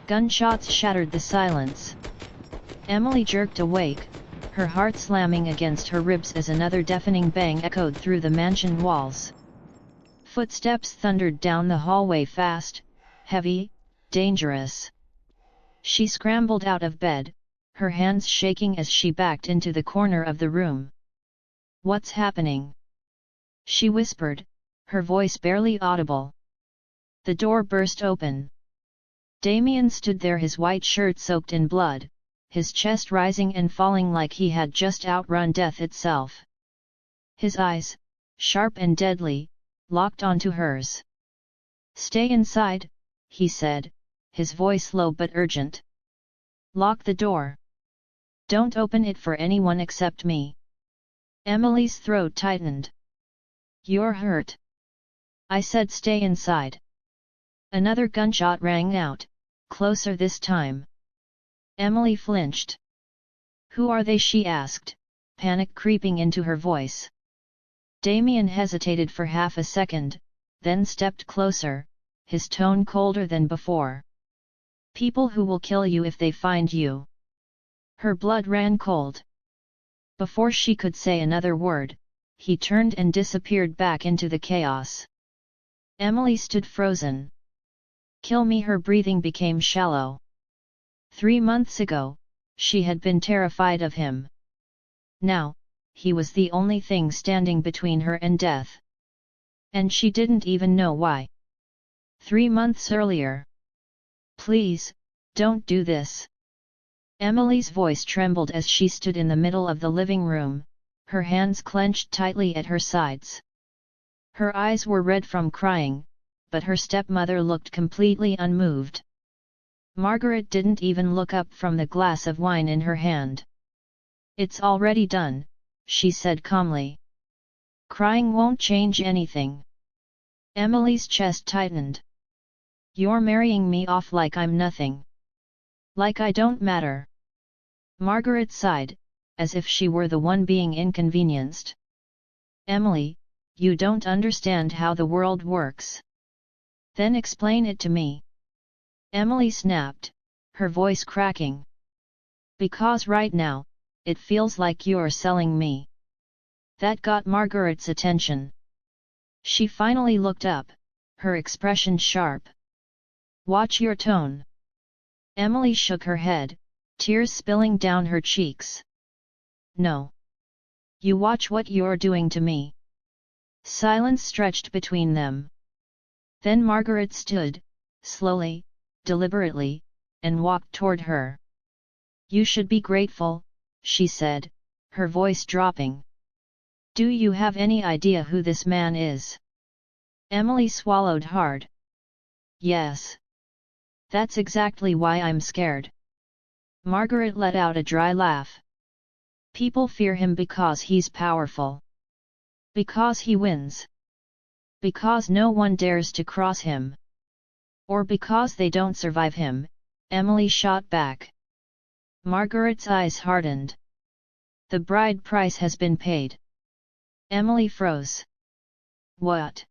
Gunshots shattered the silence. Emily jerked awake, her heart slamming against her ribs as another deafening bang echoed through the mansion walls. Footsteps thundered down the hallway fast, heavy, dangerous. She scrambled out of bed, her hands shaking as she backed into the corner of the room. "What's happening?" she whispered, her voice barely audible. The door burst open. Damien stood there, his white shirt soaked in blood, his chest rising and falling like he had just outrun death itself. His eyes, sharp and deadly, locked onto hers. "Stay inside," he said, his voice low but urgent. "Lock the door. Don't open it for anyone except me." Emily's throat tightened. "You're hurt." "I said stay inside." Another gunshot rang out, closer this time. Emily flinched. "Who are they?" she asked, panic creeping into her voice. Damien hesitated for half a second, then stepped closer, his tone colder than before. "People who will kill you if they find you." Her blood ran cold. Before she could say another word, he turned and disappeared back into the chaos. Emily stood frozen. "Kill me." Her breathing became shallow. 3 months ago, she had been terrified of him. Now, he was the only thing standing between her and death. And she didn't even know why. 3 months earlier. "Please, don't do this." Emily's voice trembled as she stood in the middle of the living room, her hands clenched tightly at her sides. Her eyes were red from crying, but her stepmother looked completely unmoved. Margaret didn't even look up from the glass of wine in her hand. "It's already done," she said calmly. "Crying won't change anything." Emily's chest tightened. "You're marrying me off like I'm nothing. Like I don't matter." Margaret sighed, as if she were the one being inconvenienced. "Emily, you don't understand how the world works." "Then explain it to me." Emily snapped, her voice cracking. "Because right now, it feels like you're selling me." That got Margaret's attention. She finally looked up, her expression sharp. "Watch your tone." Emily shook her head, tears spilling down her cheeks. "No. You watch what you're doing to me." Silence stretched between them. Then Margaret stood, slowly, deliberately, and walked toward her. "You should be grateful," she said, her voice dropping. "Do you have any idea who this man is?" Emily swallowed hard. "Yes. That's exactly why I'm scared." Margaret let out a dry laugh. "People fear him because he's powerful. Because he wins. Because no one dares to cross him. Or because they don't survive him," Emily shot back. Margaret's eyes hardened. "The bride price has been paid." Emily froze. "What?"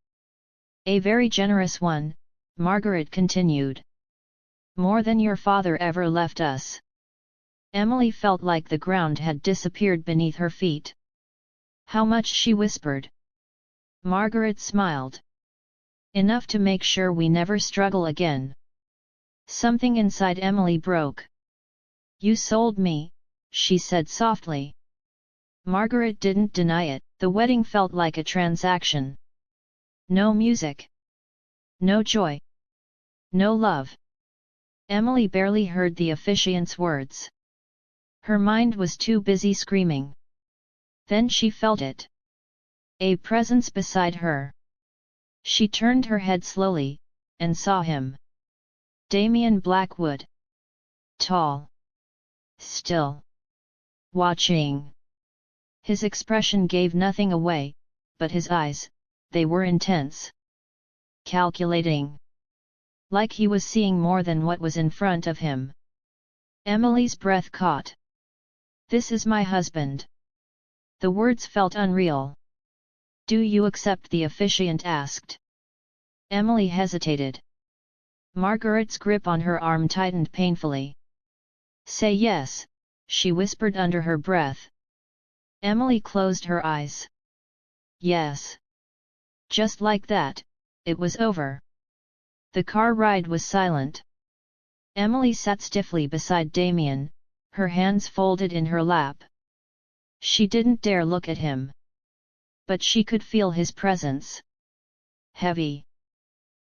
"A very generous one," Margaret continued. "More than your father ever left us." Emily felt like the ground had disappeared beneath her feet. "How much?" she whispered. Margaret smiled. "Enough to make sure we never struggle again." Something inside Emily broke. "You sold me," she said softly. Margaret didn't deny it. The wedding felt like a transaction. No music. No joy. No love. Emily barely heard the officiant's words. Her mind was too busy screaming. Then she felt it. A presence beside her. She turned her head slowly, and saw him. Damien Blackwood. Tall. Still. Watching. His expression gave nothing away, but his eyes, they were intense. Calculating. Like he was seeing more than what was in front of him. Emily's breath caught. "This is my husband." The words felt unreal. "Do you accept?" the officiant asked. Emily hesitated. Margaret's grip on her arm tightened painfully. "Say yes," she whispered under her breath. Emily closed her eyes. "Yes." Just like that, it was over. The car ride was silent. Emily sat stiffly beside Damien, her hands folded in her lap. She didn't dare look at him. But she could feel his presence. Heavy.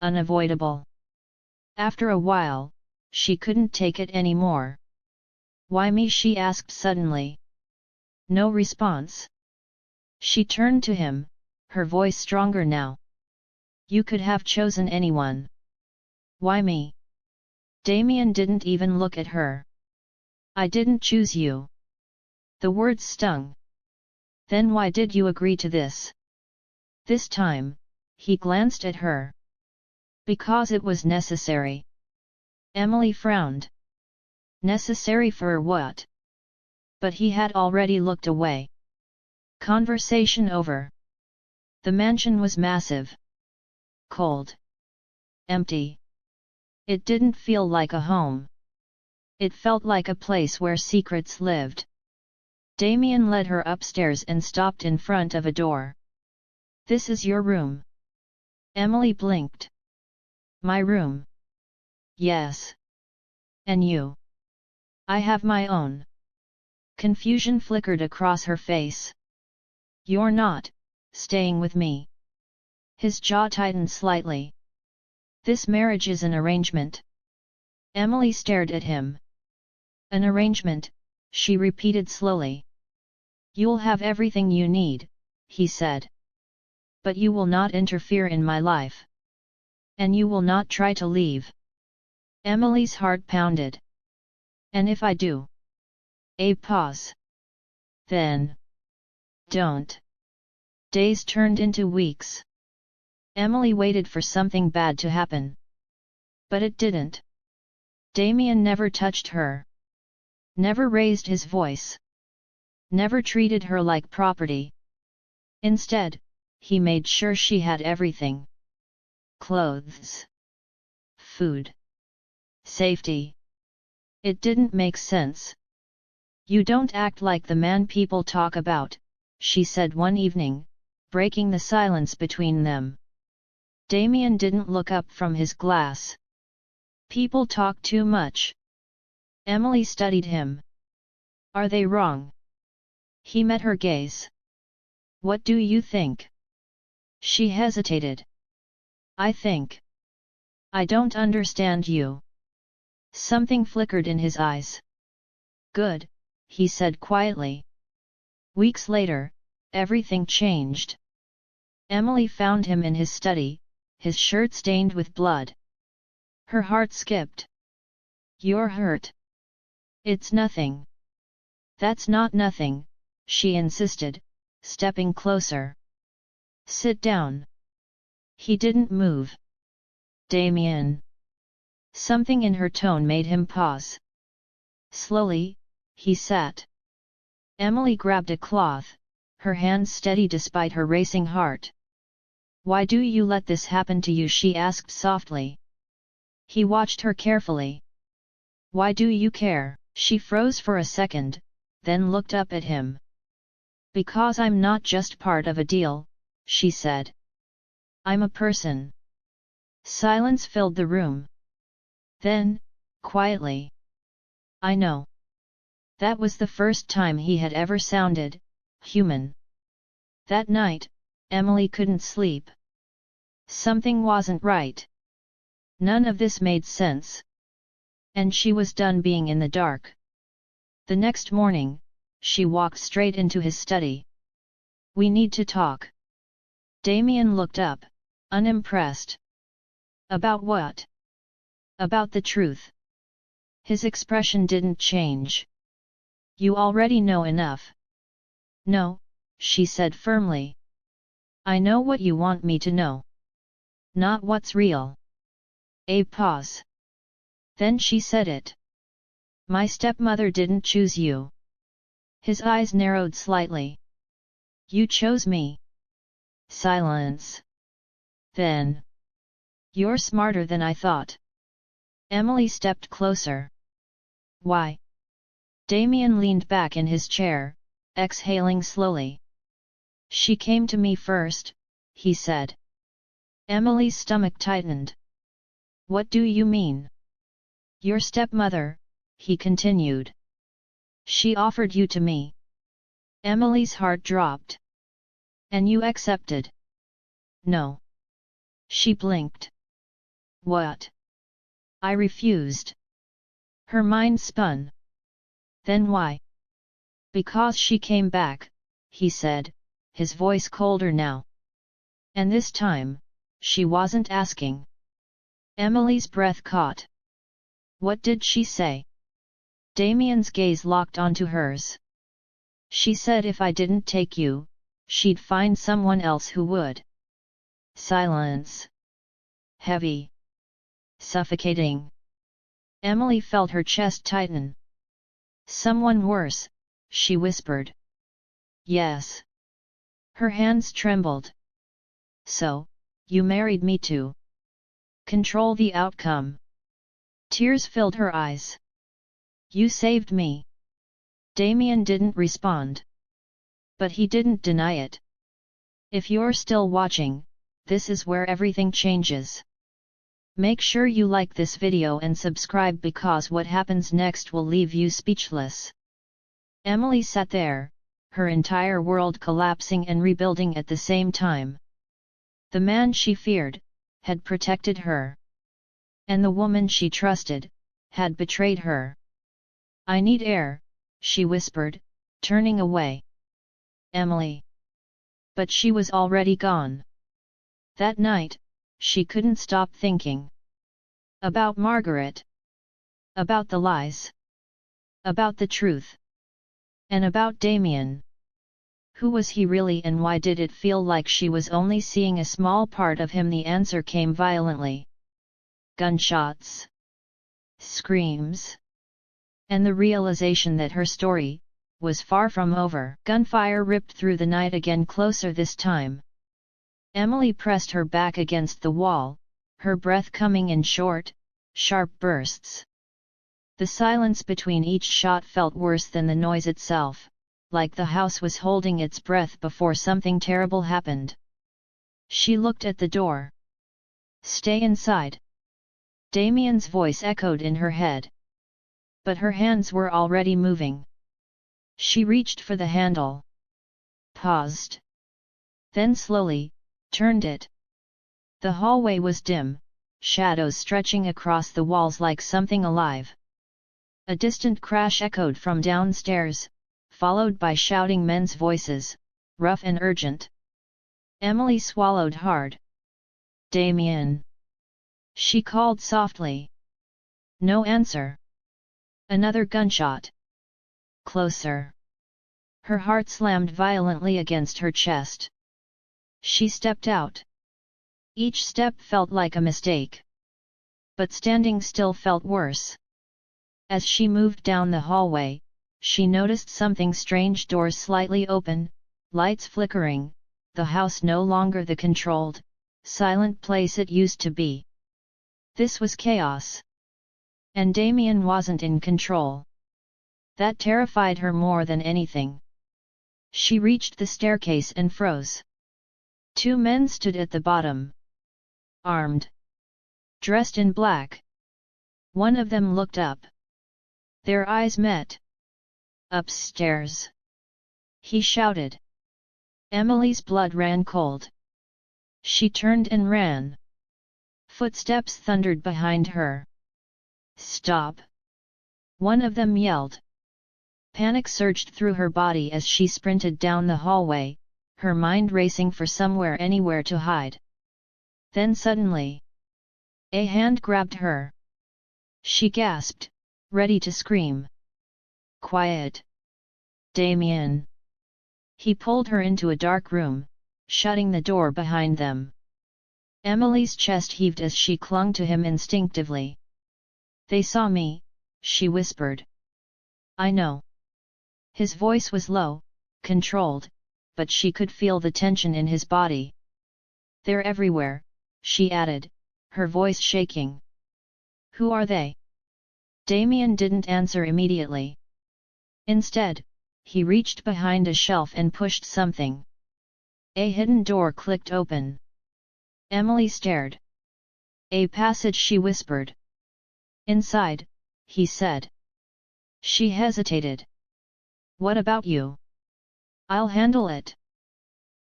Unavoidable. After a while, she couldn't take it anymore. "Why me?" she asked suddenly. No response. She turned to him, her voice stronger now. "You could have chosen anyone. Why me?" Damien didn't even look at her. "I didn't choose you." The words stung. "Then why did you agree to this?" This time, he glanced at her. "Because it was necessary." Emily frowned. Necessary for what? But he had already looked away. Conversation over. The mansion was massive. Cold. Empty. It didn't feel like a home. It felt like a place where secrets lived. Damien led her upstairs and stopped in front of a door. "This is your room." Emily blinked. "My room?" "Yes." "And you?" "I have my own." Confusion flickered across her face. "You're not staying with me." His jaw tightened slightly. "This marriage is an arrangement." Emily stared at him. "An arrangement," she repeated slowly. "You'll have everything you need," he said. "But you will not interfere in my life. And you will not try to leave." Emily's heart pounded. "And if I do?" A pause. "Then don't." Days turned into weeks. Emily waited for something bad to happen. But it didn't. Damien never touched her. Never raised his voice. Never treated her like property. Instead, he made sure she had everything. Clothes. Food. Safety. It didn't make sense. "You don't act like the man people talk about," she said one evening, breaking the silence between them. Damien didn't look up from his glass. "People talk too much." Emily studied him. "Are they wrong?" He met her gaze. "What do you think?" She hesitated. "I think. I don't understand you." Something flickered in his eyes. "Good," he said quietly. Weeks later, everything changed. Emily found him in his study, his shirt stained with blood. Her heart skipped. "You're hurt." "It's nothing." "That's not nothing," she insisted, stepping closer. "Sit down." He didn't move. "Damien." Something in her tone made him pause. Slowly, he sat. Emily grabbed a cloth, her hands steady despite her racing heart. "Why do you let this happen to you?" she asked softly. He watched her carefully. "Why do you care?" She froze for a second, then looked up at him. "Because I'm not just part of a deal," she said. "I'm a person." Silence filled the room. Then, quietly, "I know." That was the first time he had ever sounded human. That night, Emily couldn't sleep. Something wasn't right. None of this made sense. And she was done being in the dark. The next morning, she walked straight into his study. "We need to talk." Damien looked up, unimpressed. "About what?" "About the truth." His expression didn't change. "You already know enough." "No," she said firmly. "I know what you want me to know. Not what's real." A pause. Then she said it. "My stepmother didn't choose you." His eyes narrowed slightly. "You chose me." Silence. Then. "You're smarter than I thought." Emily stepped closer. Why? Damien leaned back in his chair, exhaling slowly. She came to me first, he said. Emily's stomach tightened. What do you mean? Your stepmother, he continued. She offered you to me. Emily's heart dropped. And you accepted? No. She blinked. What? I refused. Her mind spun. Then why? Because she came back, he said, his voice colder now. And this time, she wasn't asking. Emily's breath caught. What did she say? Damien's gaze locked onto hers. She said if I didn't take you, she'd find someone else who would. Silence. Heavy. Suffocating. Emily felt her chest tighten. Someone worse, she whispered. Yes. Her hands trembled. So, you married me to control the outcome. Tears filled her eyes. You saved me. Damien didn't respond. But he didn't deny it. If you're still watching, this is where everything changes. Make sure you like this video and subscribe because what happens next will leave you speechless. Emily sat there, her entire world collapsing and rebuilding at the same time. The man she feared had protected her. And the woman she trusted had betrayed her. I need air, she whispered, turning away. Emily. But she was already gone. That night, she couldn't stop thinking. About Margaret. About the lies. About the truth. And about Damien. Who was he really and why did it feel like she was only seeing a small part of him? The answer came violently. Gunshots. Screams. And the realization that her story was far from over. Gunfire ripped through the night again, closer this time. Emily pressed her back against the wall, her breath coming in short, sharp bursts. The silence between each shot felt worse than the noise itself, like the house was holding its breath before something terrible happened. She looked at the door. Stay inside. Damien's voice echoed in her head. But her hands were already moving. She reached for the handle. Paused. Then slowly, turned it. The hallway was dim, shadows stretching across the walls like something alive. A distant crash echoed from downstairs, followed by shouting men's voices, rough and urgent. Emily swallowed hard. Damien. She called softly. No answer. Another gunshot. Closer. Her heart slammed violently against her chest. She stepped out. Each step felt like a mistake. But standing still felt worse. As she moved down the hallway, she noticed something strange: doors slightly open, lights flickering, the house no longer the controlled, silent place it used to be. This was chaos. And Damien wasn't in control. That terrified her more than anything. She reached the staircase and froze. Two men stood at the bottom. Armed. Dressed in black. One of them looked up. Their eyes met. Upstairs. He shouted. Emily's blood ran cold. She turned and ran. Footsteps thundered behind her. Stop! One of them yelled. Panic surged through her body as she sprinted down the hallway, her mind racing for somewhere, anywhere to hide. Then suddenly, a hand grabbed her. She gasped, ready to scream. Quiet! Damien! He pulled her into a dark room, shutting the door behind them. Emily's chest heaved as she clung to him instinctively. They saw me, she whispered. I know. His voice was low, controlled, but she could feel the tension in his body. They're everywhere, she added, her voice shaking. Who are they? Damien didn't answer immediately. Instead, he reached behind a shelf and pushed something. A hidden door clicked open. Emily stared. A passage, she whispered. Inside, he said. She hesitated. What about you? I'll handle it.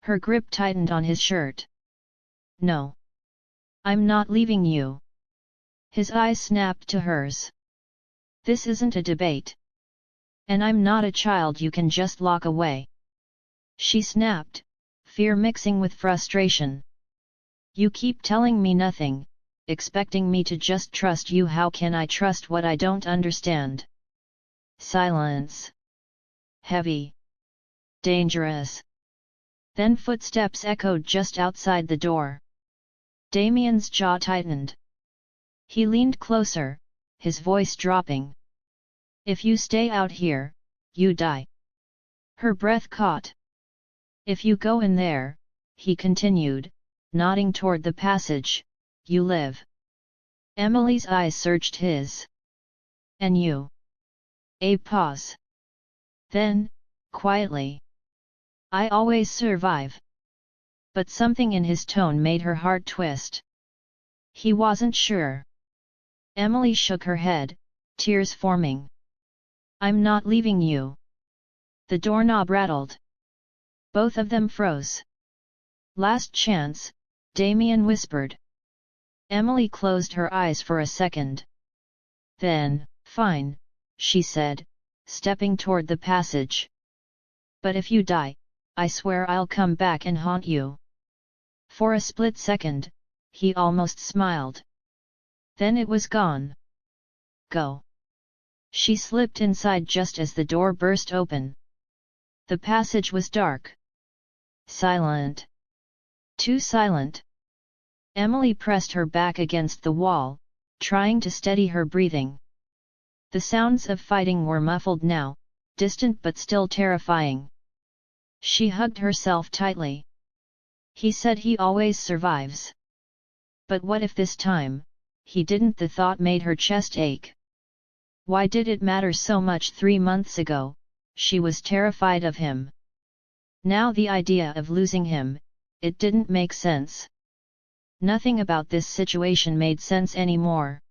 Her grip tightened on his shirt. No. I'm not leaving you. His eyes snapped to hers. This isn't a debate. And I'm not a child you can just lock away. She snapped, fear mixing with frustration. You keep telling me nothing, expecting me to just trust you. How can I trust what I don't understand? Silence. Heavy. Dangerous. Then footsteps echoed just outside the door. Damien's jaw tightened. He leaned closer, his voice dropping. If you stay out here, you die. Her breath caught. If you go in there, he continued, nodding toward the passage, you live. Emily's eyes searched his. And you? A pause. Then, quietly. I always survive. But something in his tone made her heart twist. He wasn't sure. Emily shook her head, tears forming. I'm not leaving you. The doorknob rattled. Both of them froze. Last chance, Damien whispered. Emily closed her eyes for a second. Then, fine, she said, stepping toward the passage. But if you die, I swear I'll come back and haunt you. For a split second, he almost smiled. Then it was gone. Go. She slipped inside just as the door burst open. The passage was dark. Silent. Too silent. Emily pressed her back against the wall, trying to steady her breathing. The sounds of fighting were muffled now, distant but still terrifying. She hugged herself tightly. He said he always survives. But what if this time, he didn't? The thought made her chest ache. Why did it matter so much 3 months ago? She was terrified of him. Now the idea of losing him, it didn't make sense. Nothing about this situation made sense anymore.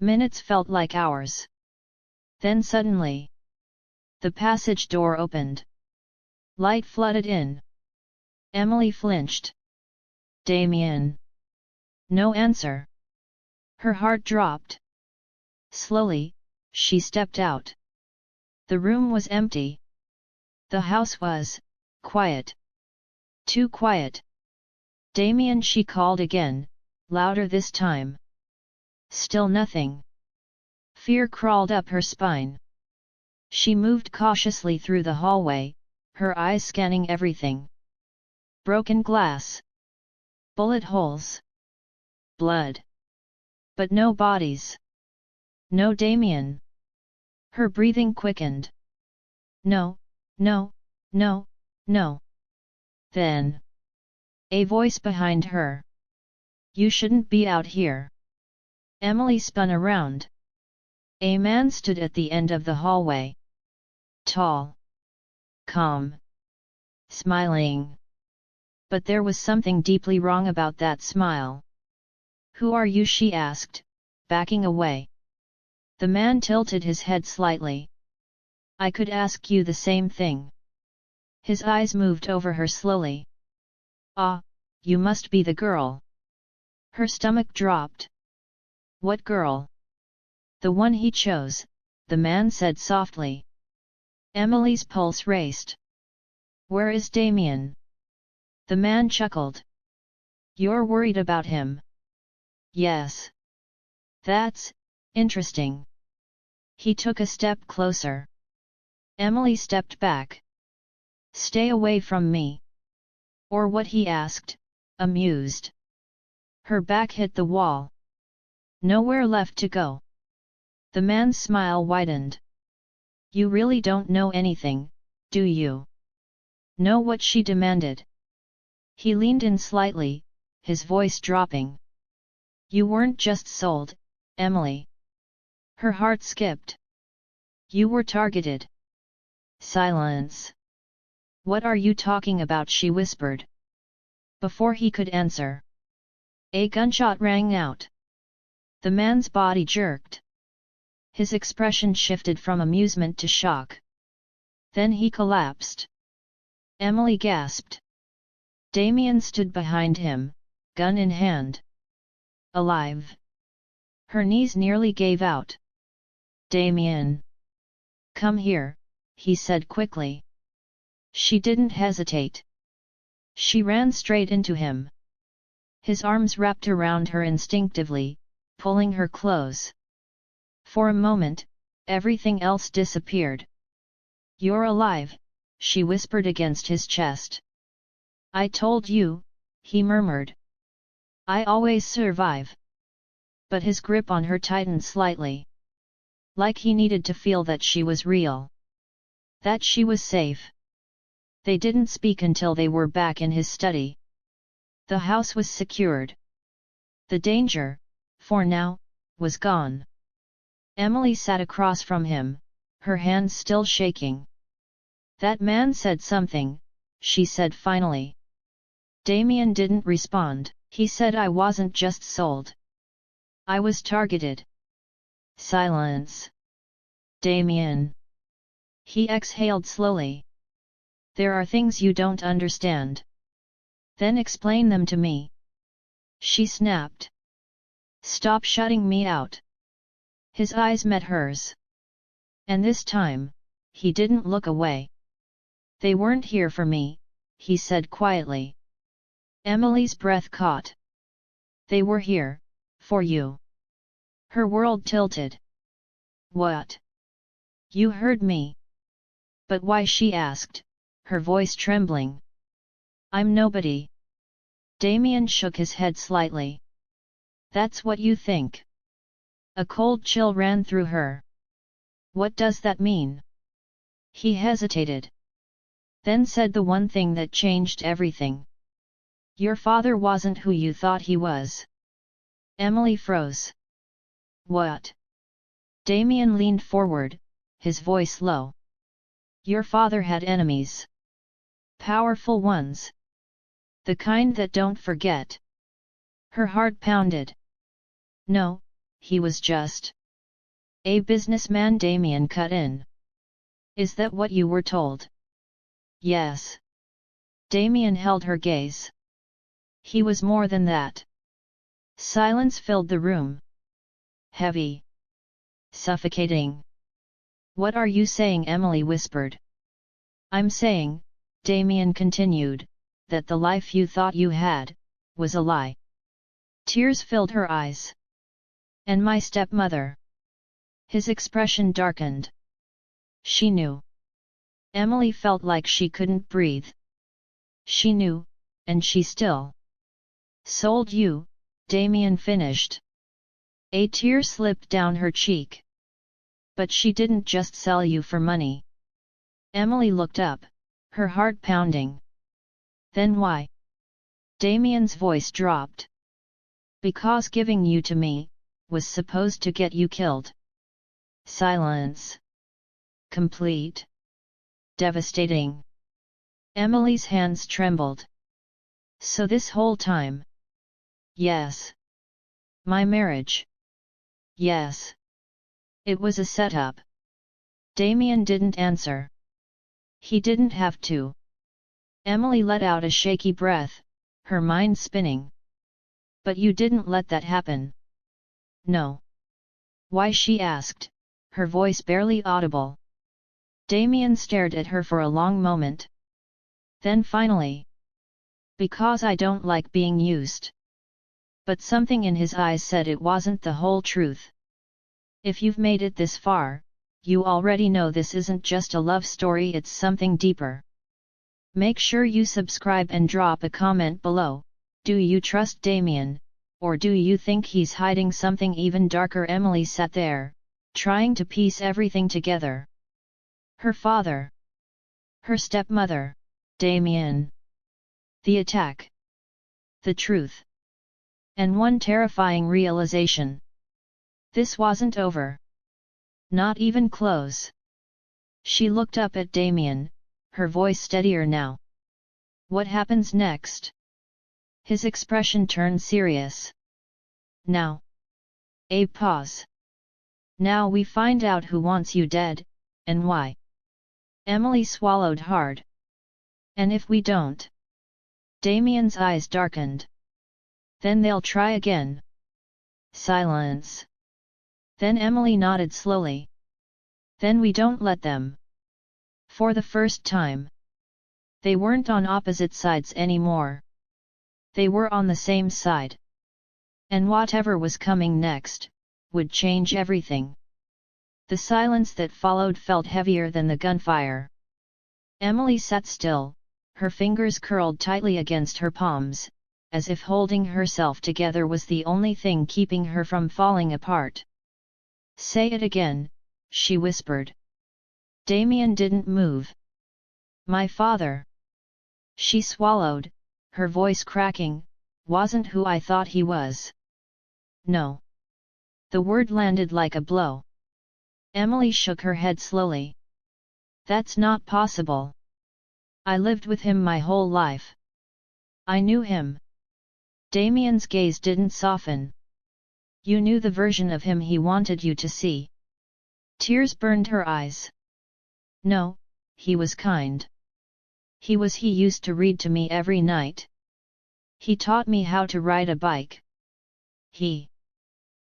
Minutes felt like hours. Then suddenly, the passage door opened. Light flooded in. Emily flinched. Damien. No answer. Her heart dropped. Slowly, she stepped out. The room was empty. The house was quiet. Too quiet. Damien, she called again, louder this time. Still nothing. Fear crawled up her spine. She moved cautiously through the hallway, her eyes scanning everything. Broken glass. Bullet holes. Blood. But no bodies. No Damien. Her breathing quickened. No, no, no, no. Then, a voice behind her. You shouldn't be out here. Emily spun around. A man stood at the end of the hallway. Tall. Calm. Smiling. But there was something deeply wrong about that smile. Who are you? She asked, backing away. The man tilted his head slightly. I could ask you the same thing. His eyes moved over her slowly. Ah, you must be the girl. Her stomach dropped. What girl? The one he chose, the man said softly. Emily's pulse raced. Where is Damien? The man chuckled. You're worried about him? Yes. That's interesting. He took a step closer. Emily stepped back. Stay away from me. Or what? He asked, amused. Her back hit the wall. Nowhere left to go. The man's smile widened. You really don't know anything, do you? Know what? She demanded. He leaned in slightly, his voice dropping. You weren't just sold, Emily. Her heart skipped. You were targeted. Silence. What are you talking about? She whispered. Before he could answer, a gunshot rang out. The man's body jerked. His expression shifted from amusement to shock. Then he collapsed. Emily gasped. Damien stood behind him, gun in hand. Alive. Her knees nearly gave out. Damien. Come here, he said quickly. She didn't hesitate. She ran straight into him. His arms wrapped around her instinctively, pulling her close. For a moment, everything else disappeared. You're alive, she whispered against his chest. I told you, he murmured. I always survive. But his grip on her tightened slightly. Like he needed to feel that she was real. That she was safe. They didn't speak until they were back in his study. The house was secured. The danger, for now, was gone. Emily sat across from him, her hands still shaking. That man said something, she said finally. Damien didn't respond. He said I wasn't just sold. I was targeted. Silence. Damien. He exhaled slowly. There are things you don't understand. Then explain them to me. She snapped. Stop shutting me out. His eyes met hers. And this time, he didn't look away. They weren't here for me, he said quietly. Emily's breath caught. They were here, for you. Her world tilted. What? You heard me. But why? She asked, her voice trembling. I'm nobody. Damien shook his head slightly. That's what you think. A cold chill ran through her. What does that mean? He hesitated. Then said the one thing that changed everything. Your father wasn't who you thought he was. Emily froze. What? Damien leaned forward, his voice low. Your father had enemies. Powerful ones. The kind that don't forget. Her heart pounded. No, he was just a businessman. Damien cut in. Is that what you were told? Yes. Damien held her gaze. He was more than that. Silence filled the room. Heavy. Suffocating. What are you saying? Emily whispered. I'm saying, Damien continued, that the life you thought you had, was a lie. Tears filled her eyes. And my stepmother. His expression darkened. She knew. Emily felt like she couldn't breathe. She knew, and she still sold you, Damien finished. A tear slipped down her cheek. But she didn't just sell you for money. Emily looked up, her heart pounding. Then why? Damien's voice dropped. Because giving you to me, was supposed to get you killed. Silence. Complete. Devastating. Emily's hands trembled. So this whole time? Yes. My marriage? Yes. It was a setup. Damien didn't answer. He didn't have to. Emily let out a shaky breath, her mind spinning. But you didn't let that happen. No. Why? She asked, her voice barely audible. Damien stared at her for a long moment. Then finally. Because I don't like being used. But something in his eyes said it wasn't the whole truth. If you've made it this far, you already know this isn't just a love story, it's something deeper. Make sure you subscribe and drop a comment below. Do you trust Damien, or do you think he's hiding something even darker? Emily sat there, trying to piece everything together. Her father. Her stepmother. Damien. The attack. The truth. And one terrifying realization. This wasn't over. Not even close. She looked up at Damien, her voice steadier now. What happens next? His expression turned serious. Now. A pause. Now we find out who wants you dead, and why. Emily swallowed hard. And if we don't? Damien's eyes darkened. Then they'll try again. Silence. Then Emily nodded slowly. Then we don't let them. For the first time. They weren't on opposite sides anymore. They were on the same side. And whatever was coming next, would change everything. The silence that followed felt heavier than the gunfire. Emily sat still, her fingers curled tightly against her palms, as if holding herself together was the only thing keeping her from falling apart. Say it again, she whispered. Damien didn't move. My father. She swallowed, her voice cracking, wasn't who I thought he was. No. The word landed like a blow. Emily shook her head slowly. That's not possible. I lived with him my whole life. I knew him. Damien's gaze didn't soften. You knew the version of him he wanted you to see. Tears burned her eyes. No, he was kind. He used to read to me every night. He taught me how to ride a bike.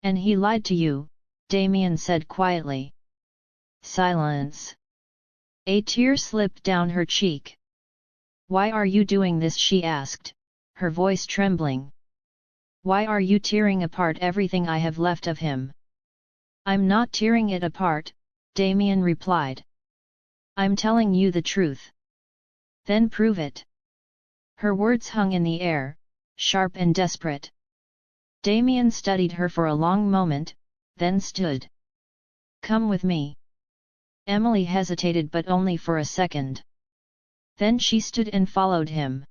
And he lied to you, Damien said quietly. Silence. A tear slipped down her cheek. Why are you doing this? She asked, her voice trembling. Why are you tearing apart everything I have left of him? I'm not tearing it apart, Damien replied. I'm telling you the truth. Then prove it. Her words hung in the air, sharp and desperate. Damien studied her for a long moment, then stood. Come with me. Emily hesitated but only for a second. Then she stood and followed him.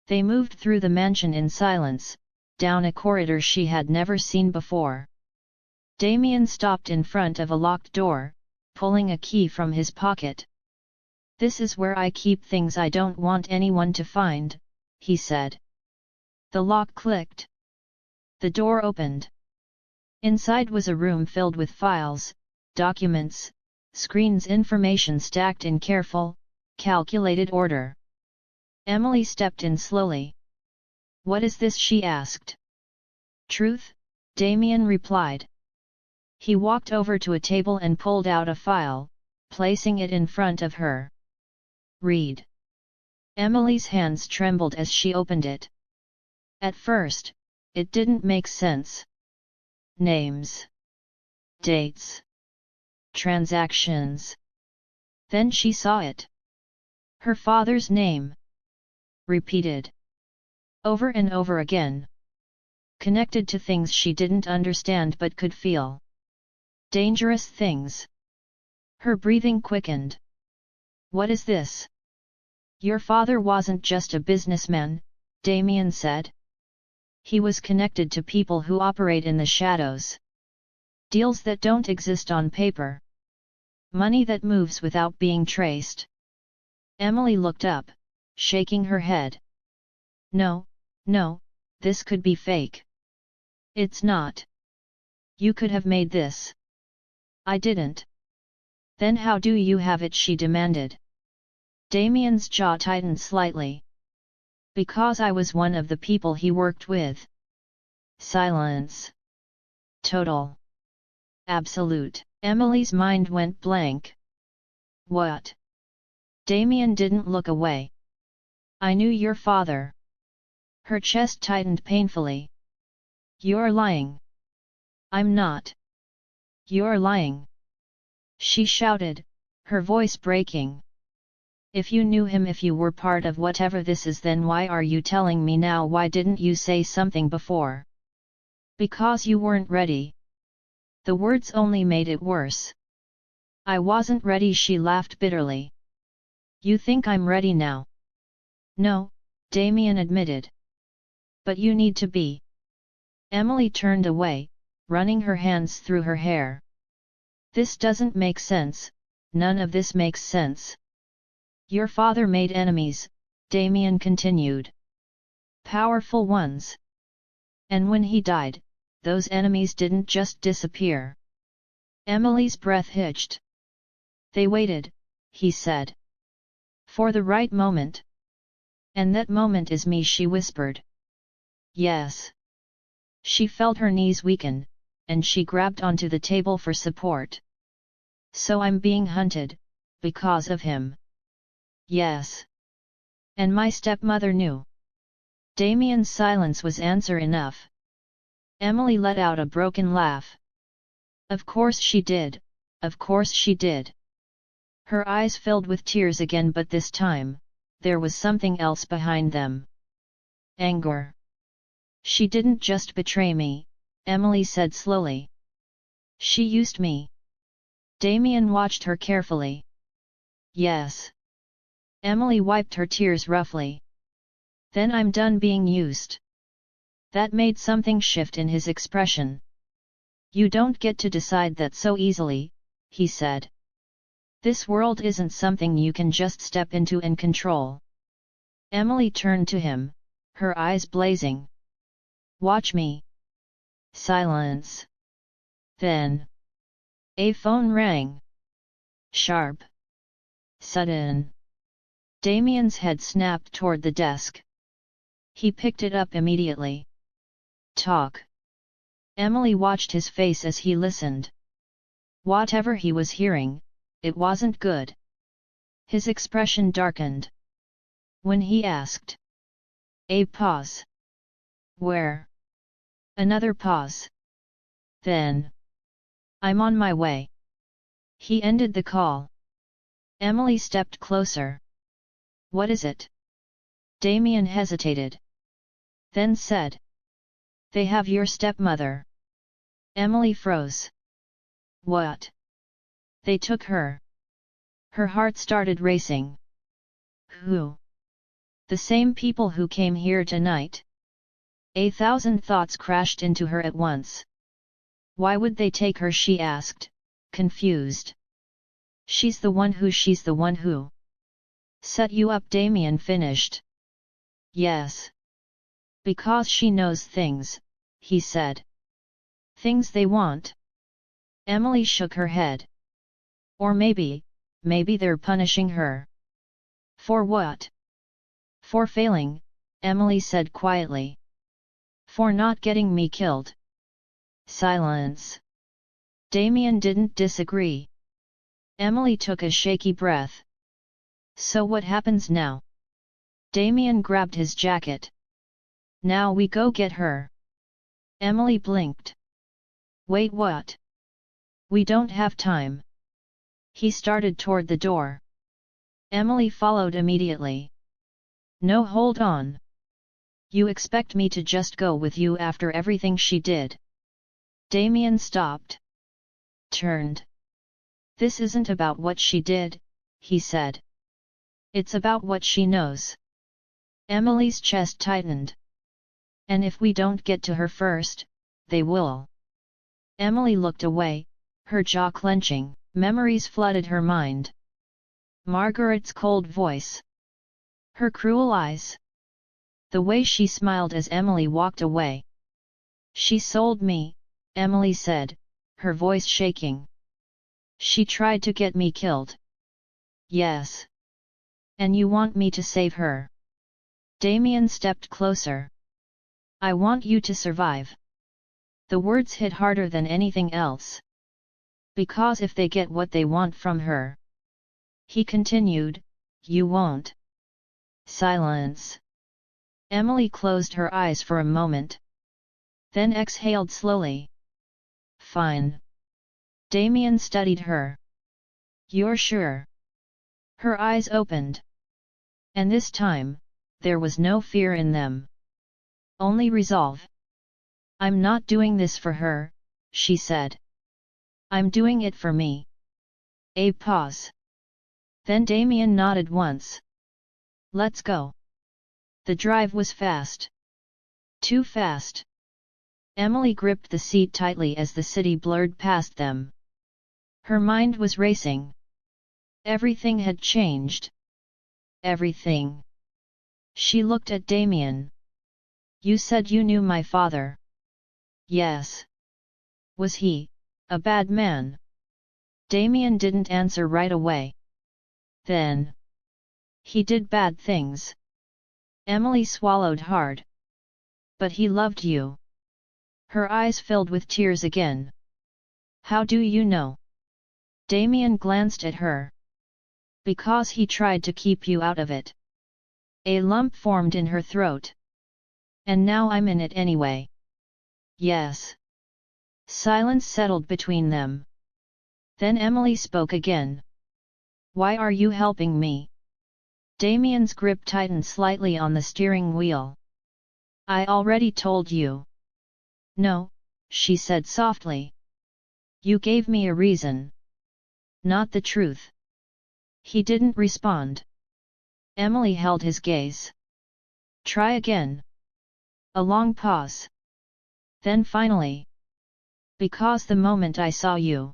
They moved through the mansion in silence, down a corridor she had never seen before. Damien stopped in front of a locked door, pulling a key from his pocket. This is where I keep things I don't want anyone to find, he said. The lock clicked. The door opened. Inside was a room filled with files, documents, screens, information stacked in careful, calculated order. Emily stepped in slowly. What is this? She asked. Truth, Damien replied. He walked over to a table and pulled out a file, placing it in front of her. Read. Emily's hands trembled as she opened it. At first, it didn't make sense. Names. Dates. Transactions. Then she saw it. Her father's name. Repeated. Over and over again. Connected to things she didn't understand but could feel. Dangerous things. Her breathing quickened. What is this? Your father wasn't just a businessman, Damien said. He was connected to people who operate in the shadows. Deals that don't exist on paper. Money that moves without being traced. Emily looked up, shaking her head. No, this could be fake. It's not. You could have made this. I didn't. Then how do you have it? She demanded. Damien's jaw tightened slightly. Because I was one of the people he worked with. Silence. Total. Absolute. Emily's mind went blank. What? Damien didn't look away. I knew your father. Her chest tightened painfully. You're lying. I'm not. You're lying. She shouted, her voice breaking. If you knew him, if you were part of whatever this is, then why are you telling me now? Why didn't you say something before? Because you weren't ready. The words only made it worse. I wasn't ready, she laughed bitterly. You think I'm ready now? No, Damien admitted. But you need to be. Emily turned away, running her hands through her hair. This doesn't make sense, none of this makes sense. Your father made enemies, Damien continued. Powerful ones. And when he died, those enemies didn't just disappear. Emily's breath hitched. They waited, he said. For the right moment. And that moment is me, she whispered. Yes. She felt her knees weaken, and she grabbed onto the table for support. So I'm being hunted, because of him. Yes. And my stepmother knew. Damien's silence was answer enough. Emily let out a broken laugh. Of course she did, of course she did. Her eyes filled with tears again, but this time, there was something else behind them. Anger. She didn't just betray me, Emily said slowly. She used me. Damien watched her carefully. Yes. Emily wiped her tears roughly. Then I'm done being used. That made something shift in his expression. You don't get to decide that so easily, he said. This world isn't something you can just step into and control. Emily turned to him, her eyes blazing. Watch me. Silence. Then. A phone rang. Sharp. Sudden. Damien's head snapped toward the desk. He picked it up immediately. Talk. Emily watched his face as he listened. Whatever he was hearing, it wasn't good. His expression darkened. When he asked. A pause. Where? Another pause. Then. I'm on my way. He ended the call. Emily stepped closer. What is it? Damien hesitated. Then said. They have your stepmother. Emily froze. What? They took her. Her heart started racing. Who? The same people who came here tonight. 1,000 thoughts crashed into her at once. Why would they take her, she asked, confused. She's the one who set you up, Damien finished. Yes. Because she knows things, he said. Things they want. Emily shook her head. Or maybe they're punishing her. For what? For failing, Emily said quietly. For not getting me killed. Silence. Damien didn't disagree. Emily took a shaky breath. So what happens now? Damien grabbed his jacket. Now we go get her. Emily blinked. Wait, what? We don't have time. He started toward the door. Emily followed immediately. No, hold on. You expect me to just go with you after everything she did? Damien stopped. Turned. This isn't about what she did, he said. It's about what she knows. Emily's chest tightened. And if we don't get to her first, they will. Emily looked away, her jaw clenching. Memories flooded her mind. Margaret's cold voice. Her cruel eyes. The way she smiled as Emily walked away. She sold me, Emily said, her voice shaking. She tried to get me killed. Yes. And you want me to save her? Damien stepped closer. I want you to survive. The words hit harder than anything else. Because if they get what they want from her, he continued, you won't. Silence. Emily closed her eyes for a moment. Then exhaled slowly. Fine. Damien studied her. You're sure? Her eyes opened. And this time, there was no fear in them. Only resolve. I'm not doing this for her, she said. I'm doing it for me. A pause. Then Damien nodded once. Let's go. The drive was fast. Too fast. Emily gripped the seat tightly as the city blurred past them. Her mind was racing. Everything had changed. Everything. She looked at Damien. You said you knew my father. Yes. Was he a bad man? Damien didn't answer right away. Then. He did bad things. Emily swallowed hard. But he loved you. Her eyes filled with tears again. How do you know? Damien glanced at her. Because he tried to keep you out of it. A lump formed in her throat. And now I'm in it anyway. Yes. Silence settled between them. Then Emily spoke again. Why are you helping me? Damien's grip tightened slightly on the steering wheel. I already told you. No, she said softly. You gave me a reason. Not the truth. He didn't respond. Emily held his gaze. Try again. A long pause. Then finally. Because the moment I saw you,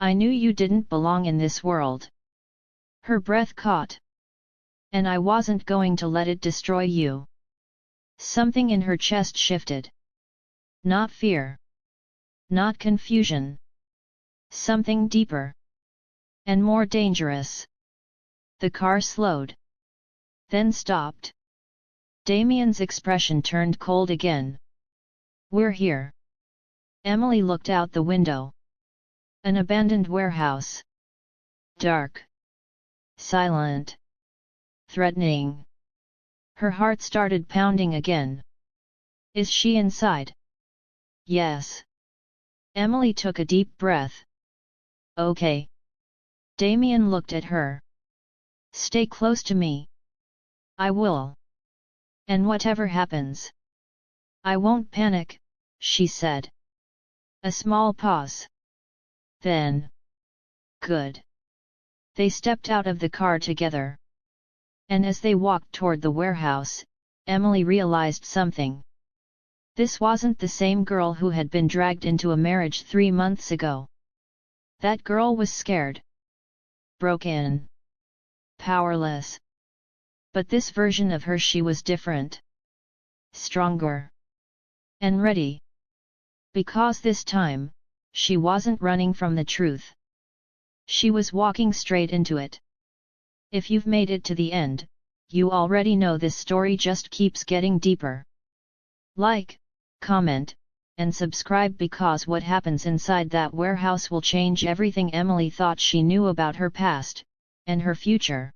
I knew you didn't belong in this world. Her breath caught. And I wasn't going to let it destroy you. Something in her chest shifted. Not fear. Not confusion. Something deeper. And more dangerous. The car slowed. Then stopped. Damien's expression turned cold again. We're here. Emily looked out the window. An abandoned warehouse. Dark. Silent. Threatening. Her heart started pounding again. Is she inside? Yes. Emily took a deep breath. Okay. Damien looked at her. Stay close to me. I will. And whatever happens. I won't panic, she said. A small pause. Then. Good. They stepped out of the car together. And as they walked toward the warehouse, Emily realized something. This wasn't the same girl who had been dragged into a marriage 3 months ago. That girl was scared. Broken. Powerless. But this version of her, she was different. Stronger. And ready. Because this time, she wasn't running from the truth. She was walking straight into it. If you've made it to the end, you already know this story just keeps getting deeper. Like, comment, and subscribe because what happens inside that warehouse will change everything Emily thought she knew about her past, and her future.